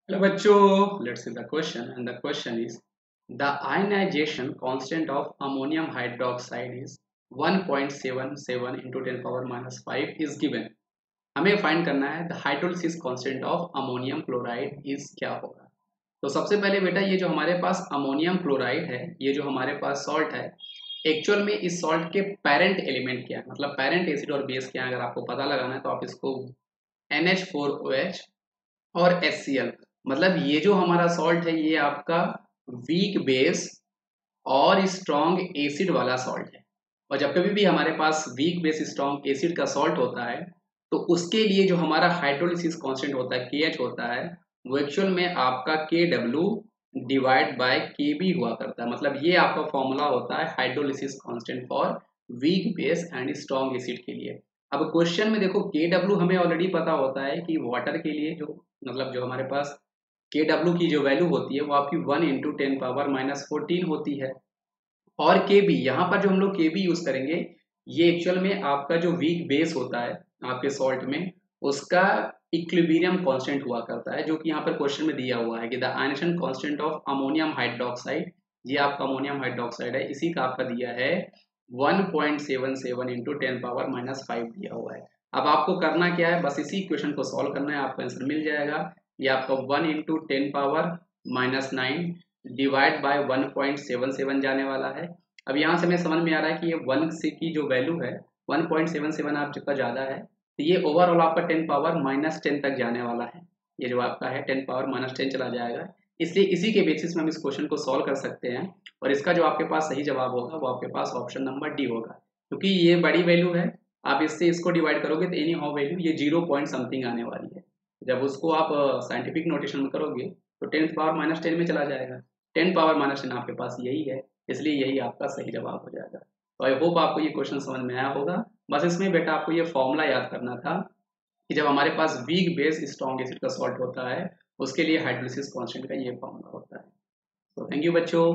Hello bachcho, let's see the question, and the question is the ionization constant of ammonium hydroxide is 1.77 into 10 power minus 5 is given. हमें find करना है the hydrolysis constant of ammonium chloride is क्या होगा। तो सबसे पहले बेटा ये जो हमारे पास अमोनियम क्लोराइड है, ये जो हमारे पास सॉल्ट है, एक्चुअल में इस सॉल्ट के पेरेंट एलिमेंट क्या है, मतलब पेरेंट एसिड और बेस क्या है। अगर आपको पता लगाना है तो आप इसको NH4OH और HCl, मतलब ये जो हमारा सॉल्ट है ये आपका वीक बेस और स्ट्रॉन्ग एसिड वाला सॉल्ट है। और जब कभी भी हमारे पास वीक बेस स्ट्रॉन्ग एसिड का सॉल्ट होता है तो उसके लिए जो हमारा हाइड्रोलिसिस कांस्टेंट होता है KH होता है, वो एक्चुअल में आपका KW डिवाइड बाय KB हुआ करता है। मतलब ये आपका फॉर्मूला होता है hydrolysis constant for weak base and strong acid के लिए। अब क्वेश्चन में देखो KW हमें ऑलरेडी पता होता है कि वाटर के लिए जो मतलब जो हमारे पास KW की जो वैल्यू होती है वो आपकी 1 इंटू 10 पावर -14 होती है। और KB यहाँ पर जो हम लोग KB यूज करेंगे, ये एक्चुअल में आपका जो वीक बेस होता है आपके सॉल्ट में, उसका इक्विलिब्रियम कांस्टेंट हुआ करता है, जो कि यहाँ पर क्वेश्चन में दिया हुआ है कि the ionisation constant of ammonium hydroxide, ये आपका अमोनियम हाइड्रोक्साइड है, इसी का आपका दिया है 1.77 इंटू 10 पावर -5 दिया हुआ है। अब आपको करना क्या है, बस इसी इक्वेशन को सॉल्व करना है, आपको आंसर मिल जाएगा। ये आपका 1 इंटू 10 पावर -9 डिवाइड बाय 1.77 जाने वाला है। अब यहाँ से हमें समझ में आ रहा है कि ये 1 से की जो वैल्यू है 1.77 आपका ज़्यादा है, तो ये ओवरऑल आपका 10 पावर -10 तक जाने वाला है। ये जो आपका है 10 पावर -10 चला जाएगा। इसलिए इसी के बेसिस में हम इस क्वेश्चन को सॉल्व कर सकते हैं, और इसका जो आपके पास सही जवाब होगा वो आपके पास ऑप्शन नंबर डी होगा। क्योंकि ये बड़ी वैल्यू है, आप इससे इसको डिवाइड करोगे तो एनी हाउ वैल्यू ये 0 पॉइंट समथिंग आने वाली है। जब उसको आप साइंटिफिक नोटेशन में करोगे तो 10 पावर-10 में चला जाएगा। 10 पावर-10 आपके पास यही है, इसलिए यही आपका सही जवाब हो जाएगा। तो आई होप आपको ये क्वेश्चन समझ में आया होगा। बस इसमें बेटा आपको ये फॉर्मूला याद करना था कि जब हमारे पास वीक बेस स्ट्रॉन्ग एसिड का सॉल्ट होता है, उसके लिए हाइड्रोलिसिस कांस्टेंट का ये फॉर्मूला होता है। तो थैंक यू बच्चों।